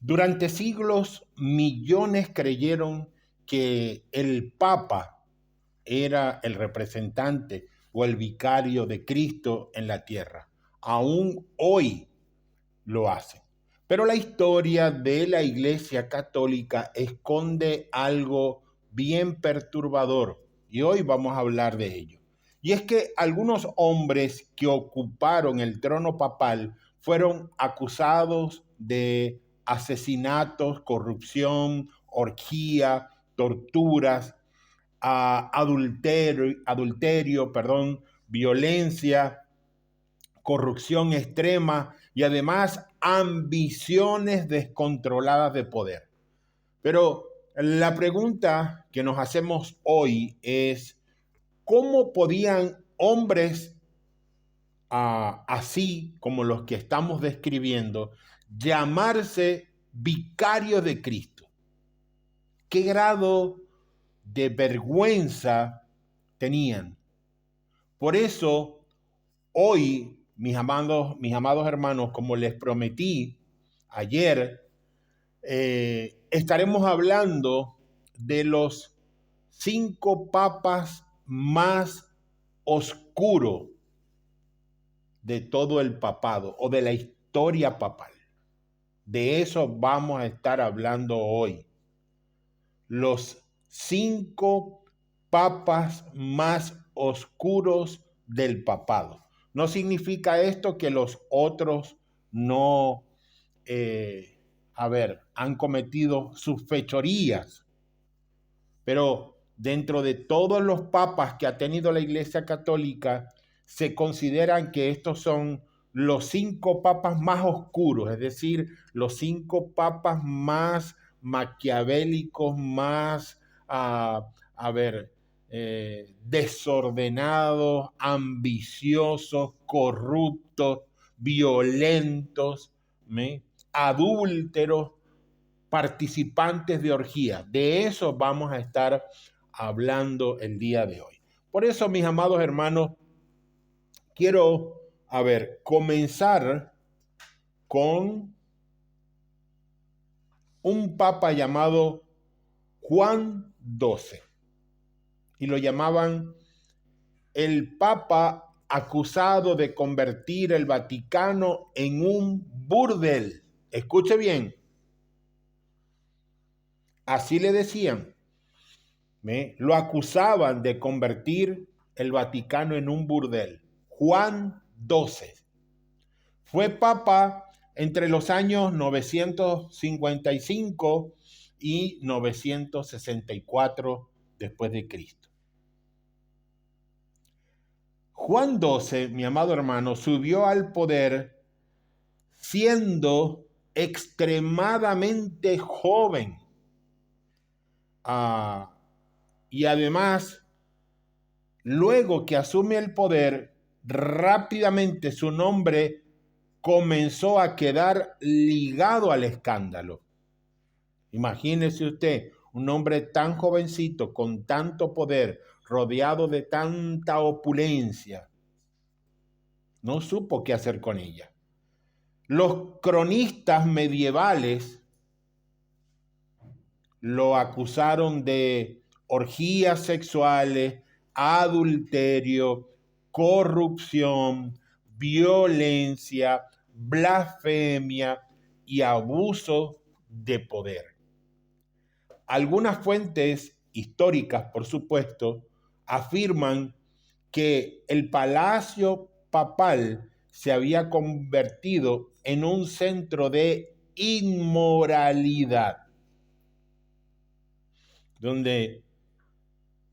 Durante siglos, millones creyeron que el Papa era el representante o el vicario de Cristo en la tierra. Aún hoy lo hacen. Pero la historia de la Iglesia Católica esconde algo bien perturbador y hoy vamos a hablar de ello. Y es que algunos hombres que ocuparon el trono papal fueron acusados de asesinatos, corrupción, orgía, torturas, violencia, corrupción extrema y además ambiciones descontroladas de poder. Pero la pregunta que nos hacemos hoy es, ¿cómo podían hombres así como los que estamos describiendo llamarse vicarios de Cristo? ¿Qué grado de vergüenza tenían? Por eso, hoy, mis amados hermanos, como les prometí ayer, estaremos hablando de los 5 papas más oscuros de todo el papado o de la historia papal. De eso vamos a estar hablando hoy. Los 5 papas más oscuros del papado. No significa esto que los otros no, han cometido sus fechorías, pero dentro de todos los papas que ha tenido la Iglesia Católica, se consideran que estos son los 5 papas más oscuros, es decir, los 5 papas más maquiavélicos, más, desordenados, ambiciosos, corruptos, violentos, adúlteros, participantes de orgía. De eso vamos a estar hablando el día de hoy. Por eso, mis amados hermanos, quiero, comenzar con un papa llamado Juan XII. Y lo llamaban el papa acusado de convertir el Vaticano en un burdel. Escuche bien. Así le decían. Lo acusaban de convertir el Vaticano en un burdel. Juan XII. Fue papa entre los años 955 y 964 después de Cristo. Juan XII, mi amado hermano, subió al poder siendo extremadamente joven. Y además, luego que asume el poder, rápidamente su nombre comenzó a quedar ligado al escándalo. Imagínese usted, un hombre tan jovencito, con tanto poder, rodeado de tanta opulencia, no supo qué hacer con ella. Los cronistas medievales lo acusaron de orgías sexuales, adulterio, corrupción, violencia, blasfemia y abuso de poder. Algunas fuentes históricas, por supuesto, afirman que el palacio papal se había convertido en un centro de inmoralidad, donde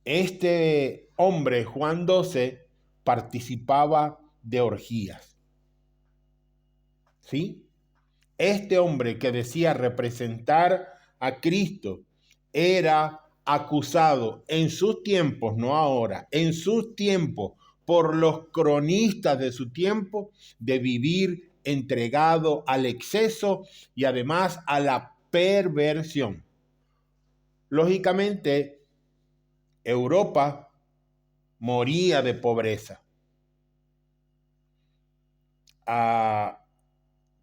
este hombre, Juan XII, participaba de orgías. ¿Sí? Este hombre que decía representar a Cristo era acusado en sus tiempos, no ahora, en sus tiempos, por los cronistas de su tiempo, de vivir entregado al exceso y además a la perversión. Lógicamente, Europa moría de pobreza.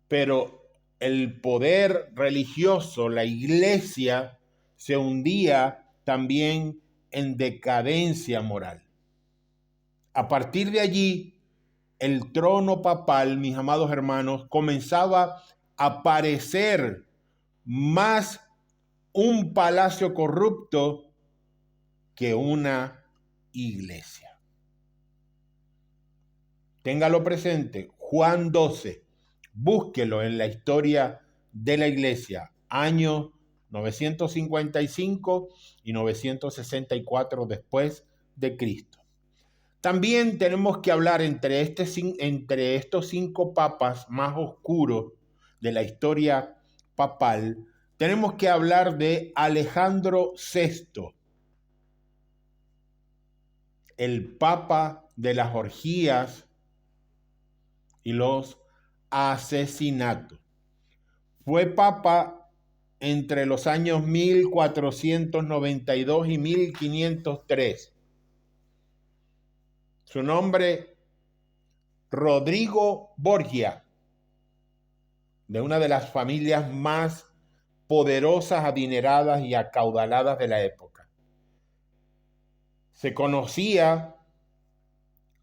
Pero el poder religioso, la iglesia, se hundía también en decadencia moral. A partir de allí, el trono papal, mis amados hermanos, comenzaba a parecer más un palacio corrupto que una iglesia. Téngalo presente, Juan 12, búsquelo en la historia de la iglesia, años 955 y 964 después de Cristo. También tenemos que hablar entre estos 5 papas más oscuros de la historia papal, tenemos que hablar de Alejandro VI, el papa de las orgías y los asesinatos. Fue papa entre los años 1492 y 1503. Su nombre, Rodrigo Borgia, de una de las familias más poderosas, adineradas y acaudaladas de la época. Se conocía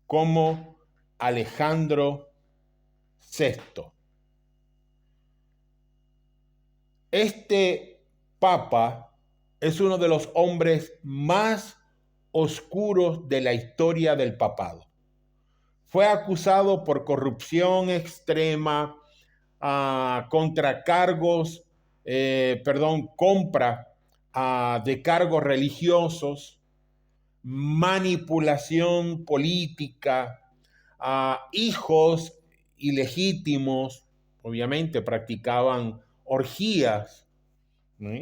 como Alejandro VI. Este papa es uno de los hombres más oscuros de la historia del papado. Fue acusado por corrupción extrema, contra cargos, compra de cargos religiosos, manipulación política, hijos ilegítimos, obviamente practicaban orgías, ¿no?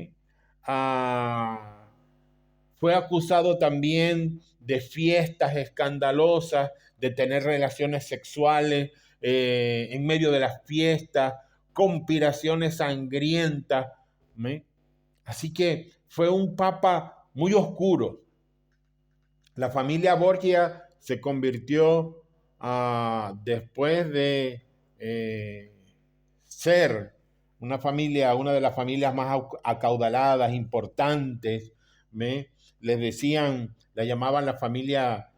Fue acusado también de fiestas escandalosas, de tener relaciones sexuales en medio de las fiestas, conspiraciones sangrientas, ¿no? Así que fue un papa muy oscuro. La familia Borgia se convirtió después de ser una de las familias más acaudaladas, importantes, la llamaban la familia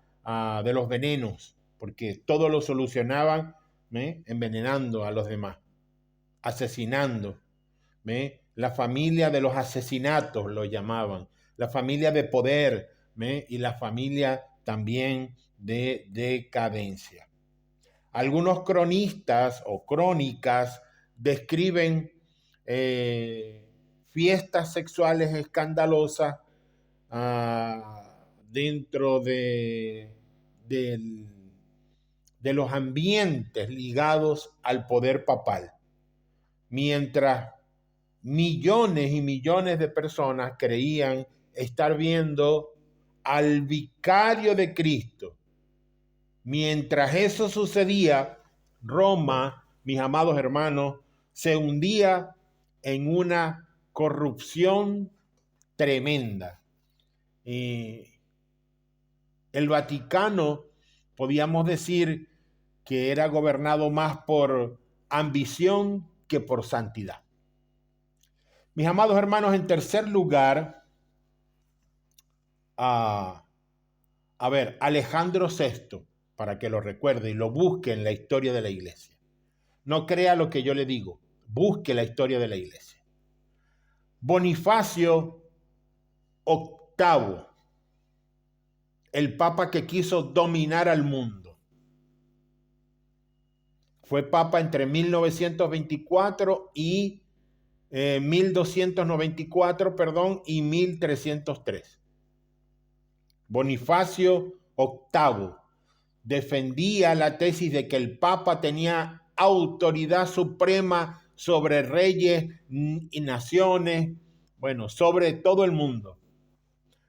de los venenos, porque todo lo solucionaban envenenando a los demás, asesinando. La familia de los asesinatos lo llamaban, la familia de poder, y la familia también de decadencia. Algunos cronistas o crónicas describen fiestas sexuales escandalosas dentro de los ambientes ligados al poder papal, mientras millones y millones de personas creían estar viendo al vicario de Cristo. Mientras eso sucedía, Roma, mis amados hermanos, se hundía en una corrupción tremenda. El Vaticano, podíamos decir que era gobernado más por ambición que por santidad. Mis amados hermanos, en tercer lugar, Alejandro VI, para que lo recuerde y lo busque en la historia de la iglesia. No crea lo que yo le digo, busque la historia de la iglesia. Bonifacio VIII, el papa que quiso dominar al mundo. Fue papa entre 1924 y 1294, y 1303. Bonifacio VIII defendía la tesis de que el Papa tenía autoridad suprema sobre reyes y naciones, sobre todo el mundo.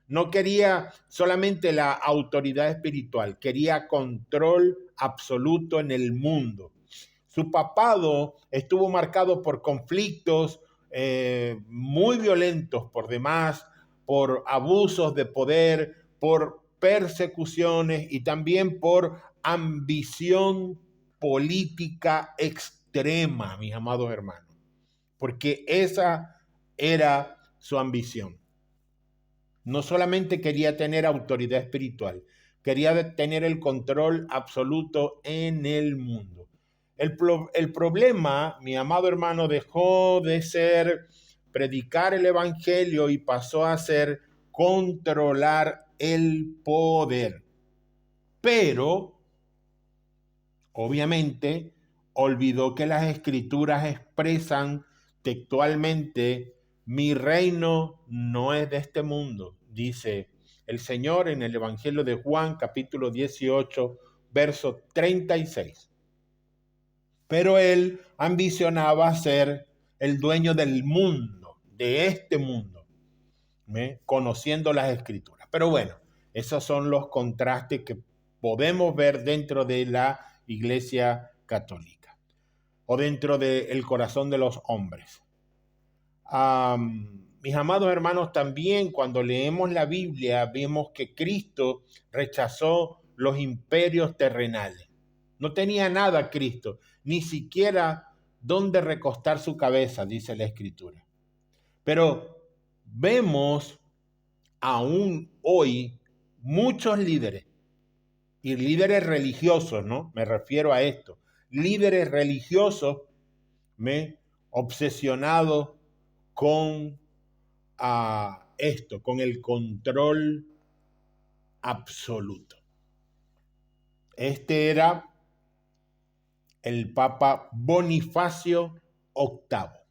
No quería solamente la autoridad espiritual, quería control absoluto en el mundo. Su papado estuvo marcado por conflictos muy violentos por demás, por abusos de poder, por persecuciones y también por ambición política extrema, mis amados hermanos. porque esa era su ambición. No solamente quería tener autoridad espiritual, quería tener el control absoluto en el mundo. El problema, mi amado hermano, dejó de ser predicar el evangelio y pasó a ser controlar el poder. Pero, obviamente, olvidó que las escrituras expresan textualmente: mi reino no es de este mundo, dice el Señor en el Evangelio de Juan, capítulo 18, verso 36. Pero él ambicionaba ser el dueño del mundo, de este mundo, conociendo las escrituras. Pero bueno, esos son los contrastes que podemos ver dentro de la Iglesia Católica o dentro del corazón de los hombres. Mis amados hermanos, también cuando leemos la Biblia vemos que Cristo rechazó los imperios terrenales. No tenía nada Cristo, ni siquiera dónde recostar su cabeza, dice la Escritura. Pero vemos aún hoy muchos líderes, y líderes religiosos, ¿no? Me refiero a esto. Líderes religiosos obsesionados con esto, con el control absoluto. Este era el Papa Bonifacio VIII.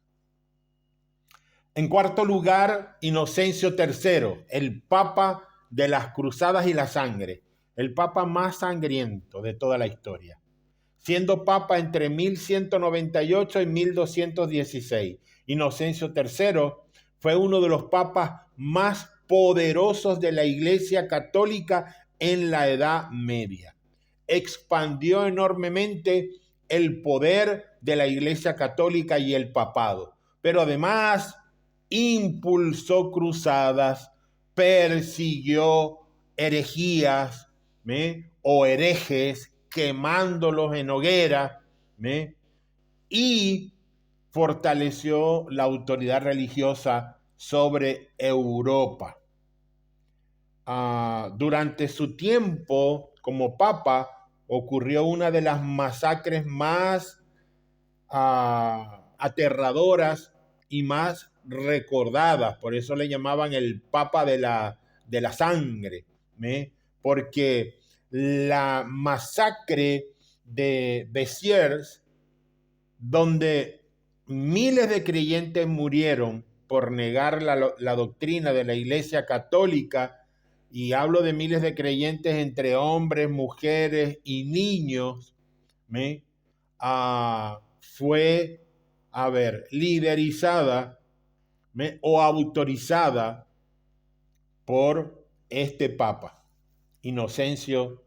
En cuarto lugar, Inocencio III, el Papa de las cruzadas y la sangre, el Papa más sangriento de toda la historia, siendo Papa entre 1198 y 1216. Inocencio III fue uno de los papas más poderosos de la Iglesia Católica en la Edad Media. Expandió enormemente el poder de la Iglesia Católica y el papado, pero además impulsó cruzadas, persiguió herejías o herejes, quemándolos en hoguera, y fortaleció la autoridad religiosa sobre Europa. Durante su tiempo como papa ocurrió una de las masacres más aterradoras y más recordadas. Por eso le llamaban el Papa de la sangre, porque la masacre de Béziers, donde miles de creyentes murieron por negar la doctrina de la Iglesia Católica, y hablo de miles de creyentes entre hombres, mujeres y niños, fue, liderizada o autorizada por este Papa, Inocencio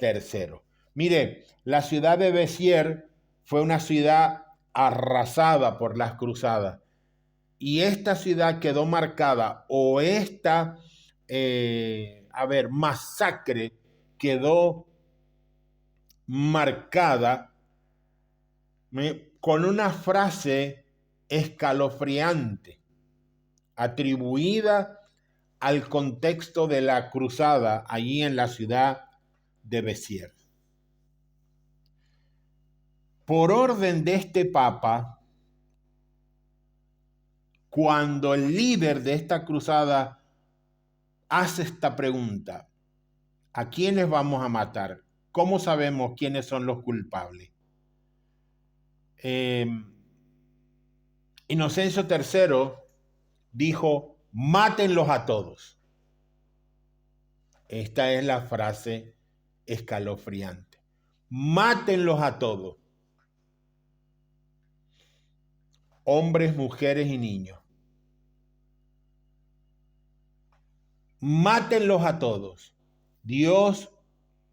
III. Mire, la ciudad de Béziers fue una ciudad arrasada por las cruzadas, y esta ciudad quedó marcada, o esta masacre quedó marcada con una frase escalofriante atribuida al contexto de la cruzada allí en la ciudad de Béziers. Por orden de este papa, cuando el líder de esta cruzada hace esta pregunta: ¿a quiénes vamos a matar? ¿Cómo sabemos quiénes son los culpables? Inocencio III dijo: mátenlos a todos. Esta es la frase escalofriante. Mátenlos a todos. Hombres, mujeres y niños. Mátenlos a todos. Dios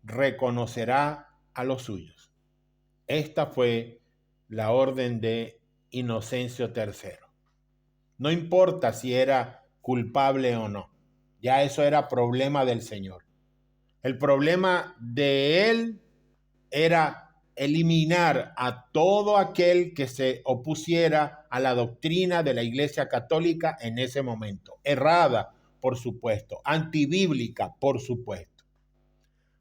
reconocerá a los suyos. Esta fue la orden de Inocencio III. No importa si era culpable o no. Ya eso era problema del Señor. El problema de él era eliminar a todo aquel que se opusiera a la doctrina de la Iglesia Católica en ese momento. Errada, por supuesto, antibíblica, por supuesto.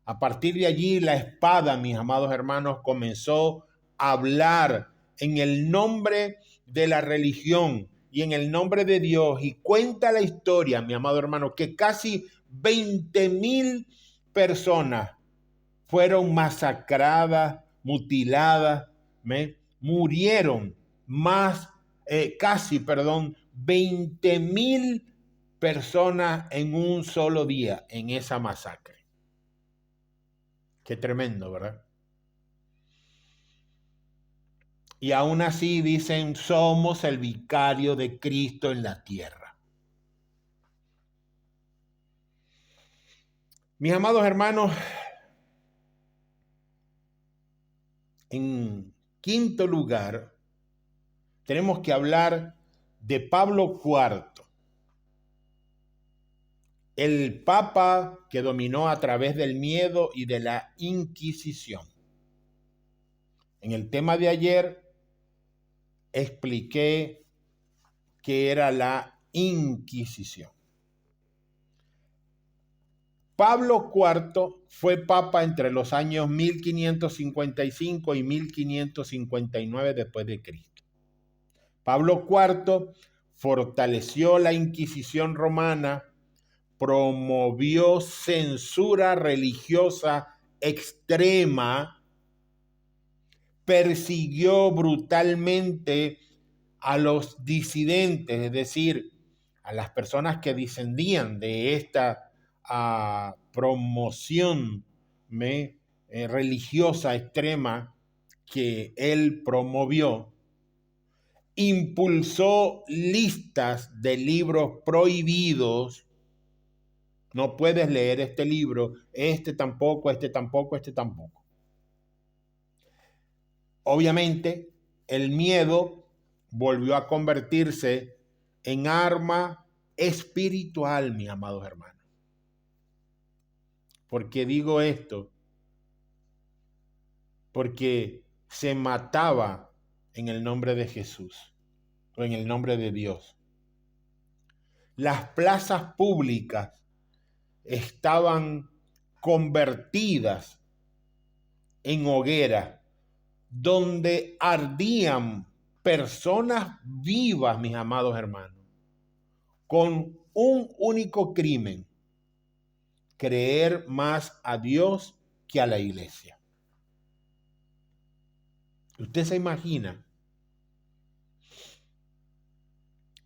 A partir de allí, la espada, mis amados hermanos, comenzó a hablar en el nombre de la religión y en el nombre de Dios. Y cuenta la historia, mi amado hermano, que casi 20,000 personas fueron masacradas, mutiladas, murieron casi 20,000 personas en un solo día en esa masacre. Qué tremendo, ¿verdad? Y aún así dicen, somos el vicario de Cristo en la tierra. Mis amados hermanos, en quinto lugar, tenemos que hablar de Pablo IV, el papa que dominó a través del miedo y de la Inquisición. En el tema de ayer expliqué qué era la Inquisición. Pablo IV fue papa entre los años 1555 y 1559 después de Cristo. Pablo IV fortaleció la Inquisición romana, promovió censura religiosa extrema, persiguió brutalmente a los disidentes, es decir, a las personas que disendían de esta promoción religiosa extrema que él promovió. Impulsó listas de libros prohibidos. No puedes leer este libro, este tampoco, este tampoco, este tampoco. Obviamente, el miedo volvió a convertirse en arma espiritual, mis amados hermanos. ¿Por qué digo esto? Porque se mataba en el nombre de Jesús o en el nombre de Dios. Las plazas públicas estaban convertidas en hoguera, donde ardían personas vivas, mis amados hermanos, con un único crimen: creer más a Dios que a la iglesia. ¿Usted se imagina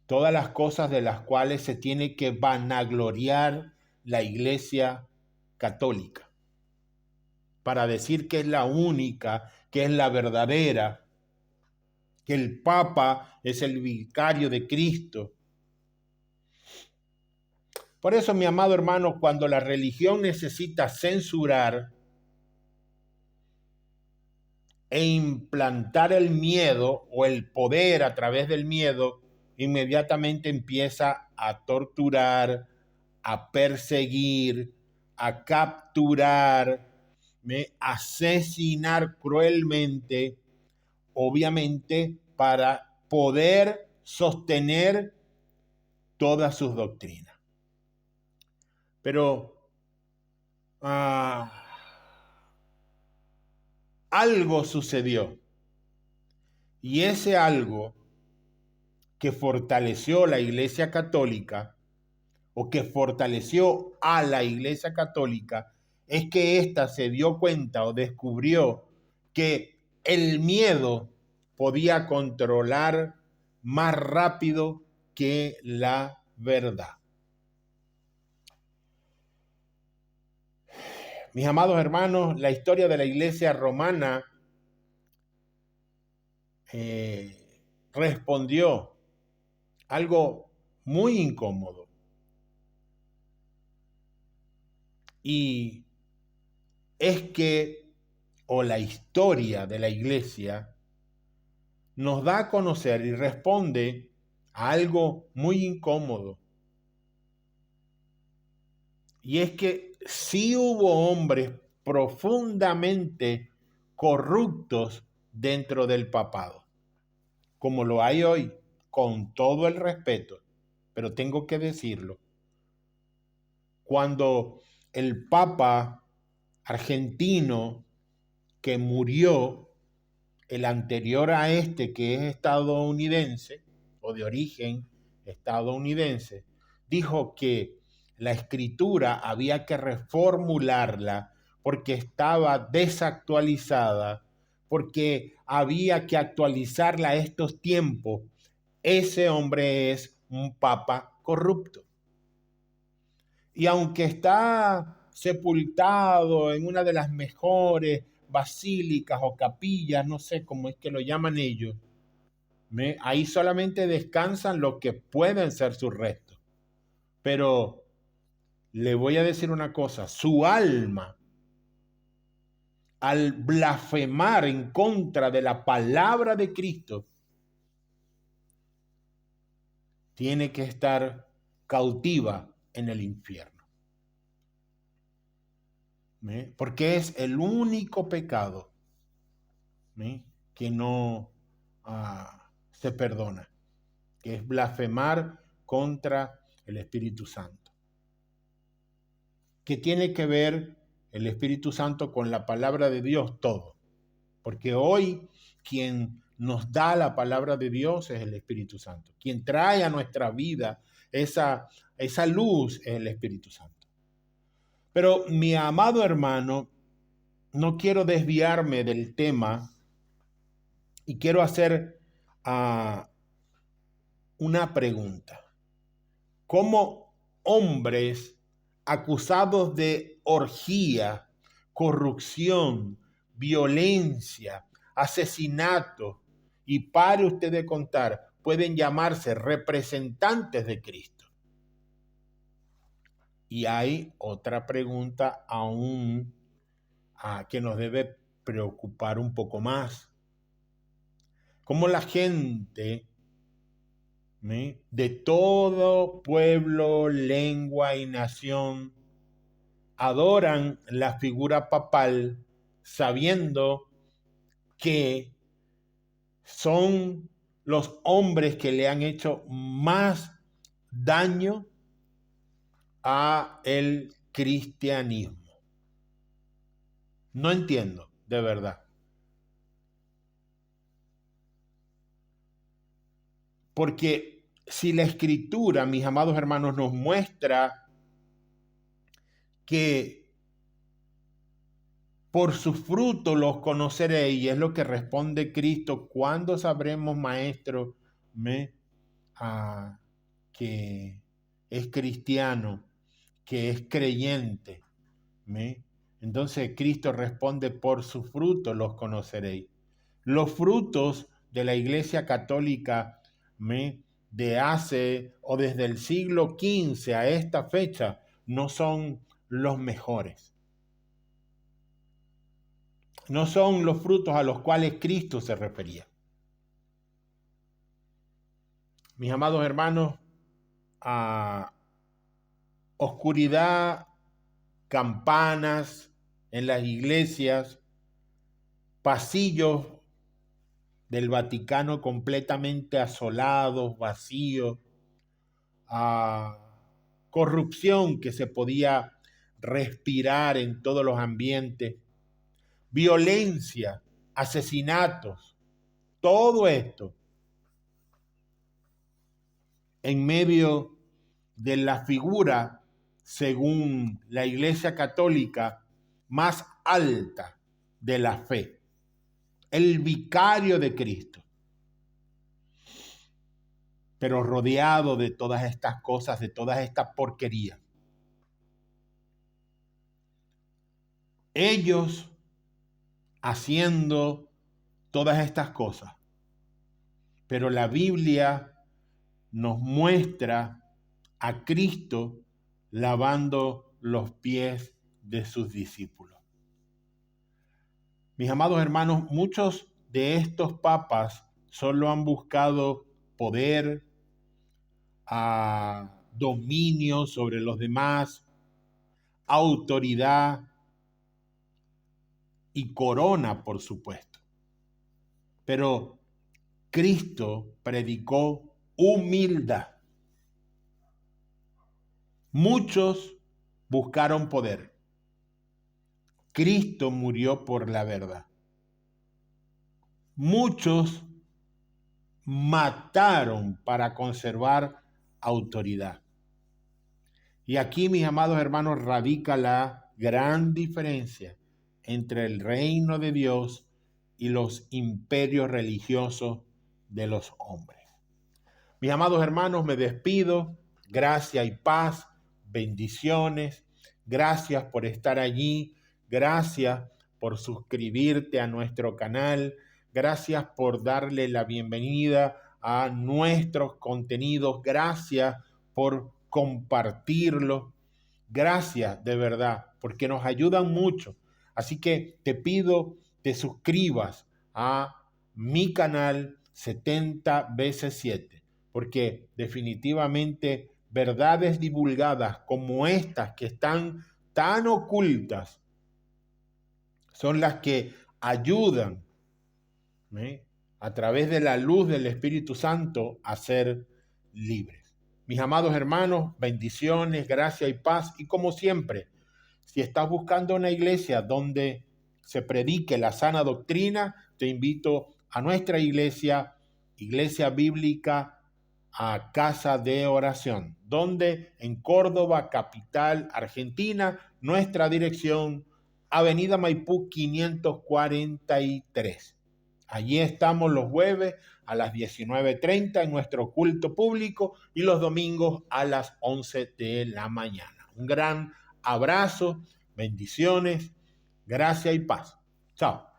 todas las cosas de las cuales se tiene que vanagloriar la Iglesia Católica para decir que es la única, que es la verdadera, que el Papa es el vicario de Cristo? Por eso, mi amado hermano, cuando la religión necesita censurar e implantar el miedo o el poder a través del miedo, inmediatamente empieza a torturar, a perseguir, a capturar, a asesinar cruelmente, obviamente para poder sostener todas sus doctrinas. Pero algo sucedió, y ese algo que fortaleció la Iglesia Católica o que fortaleció a la Iglesia Católica es que ésta se dio cuenta o descubrió que el miedo podía controlar más rápido que la verdad. Mis amados hermanos, la historia de la Iglesia romana respondió algo muy incómodo. Y es que, o la historia de la Iglesia nos da a conocer y responde a algo muy incómodo. Y es que sí hubo hombres profundamente corruptos dentro del papado, como lo hay hoy, con todo el respeto, pero tengo que decirlo. Cuando el Papa argentino que murió, el anterior a este, que es estadounidense o de origen estadounidense, dijo que la escritura había que reformularla porque estaba desactualizada, porque había que actualizarla a estos tiempos. Ese hombre es un papa corrupto. Y aunque está sepultado en una de las mejores basílicas o capillas, no sé cómo es que lo llaman ellos, ahí solamente descansan los que pueden ser sus restos. Pero le voy a decir una cosa, su alma, al blasfemar en contra de la palabra de Cristo, tiene que estar cautiva en el infierno. Porque es el único pecado que no se perdona, que es blasfemar contra el Espíritu Santo. ¿Qué tiene que ver el Espíritu Santo con la palabra de Dios? Todo. Porque hoy quien nos da la palabra de Dios es el Espíritu Santo. Quien trae a nuestra vida esa luz es el Espíritu Santo. Pero mi amado hermano, no quiero desviarme del tema y quiero hacer una pregunta. ¿Cómo hombres acusados de orgía, corrupción, violencia, asesinato y pare usted de contar, pueden llamarse representantes de Cristo? Y hay otra pregunta aún que nos debe preocupar un poco más. ¿Cómo la gente de todo pueblo, lengua y nación adoran la figura papal sabiendo que son los hombres que le han hecho más daño a el cristianismo? No entiendo, de verdad. Porque si la escritura, mis amados hermanos, nos muestra que por sus frutos los conoceréis, y es lo que responde Cristo, ¿cuándo sabremos, maestro, que es cristiano, que es creyente? Entonces Cristo responde, por sus frutos los conoceréis. Los frutos de la Iglesia Católica de hace o desde el siglo XV a esta fecha no son los mejores. No son los frutos a los cuales Cristo se refería. Mis amados hermanos, oscuridad, campanas en las iglesias, pasillos del Vaticano completamente asolados, vacíos, corrupción que se podía respirar en todos los ambientes, violencia, asesinatos, todo esto en medio de la figura, según la Iglesia Católica, más alta de la fe, el vicario de Cristo, pero rodeado de todas estas cosas, de todas estas porquerías. Ellos haciendo todas estas cosas, pero la Biblia nos muestra a Cristo lavando los pies de sus discípulos. Mis amados hermanos, muchos de estos papas solo han buscado poder, dominio sobre los demás, autoridad, y corona, por supuesto. Pero Cristo predicó humildad. Muchos buscaron poder. Cristo murió por la verdad. Muchos mataron para conservar autoridad. Y aquí, mis amados hermanos, radica la gran diferencia entre el reino de Dios y los imperios religiosos de los hombres. Mis amados hermanos, me despido. Gracia y paz, bendiciones. Gracias por estar allí. Gracias por suscribirte a nuestro canal. Gracias por darle la bienvenida a nuestros contenidos. Gracias por compartirlo. Gracias de verdad, porque nos ayudan mucho. Así que te pido te suscribas a mi canal 70 veces 7, porque definitivamente verdades divulgadas como estas que están tan ocultas son las que ayudan a través de la luz del Espíritu Santo a ser libres. Mis amados hermanos, bendiciones, gracia y paz. Y como siempre, si estás buscando una iglesia donde se predique la sana doctrina, te invito a nuestra iglesia, Iglesia Bíblica a Casa de Oración, donde en Córdoba, capital argentina, nuestra dirección, Avenida Maipú 543. Allí estamos los jueves a las 19:30 en nuestro culto público y los domingos a las 11 de la mañana. Un gran abrazo, bendiciones, gracia y paz. Chao.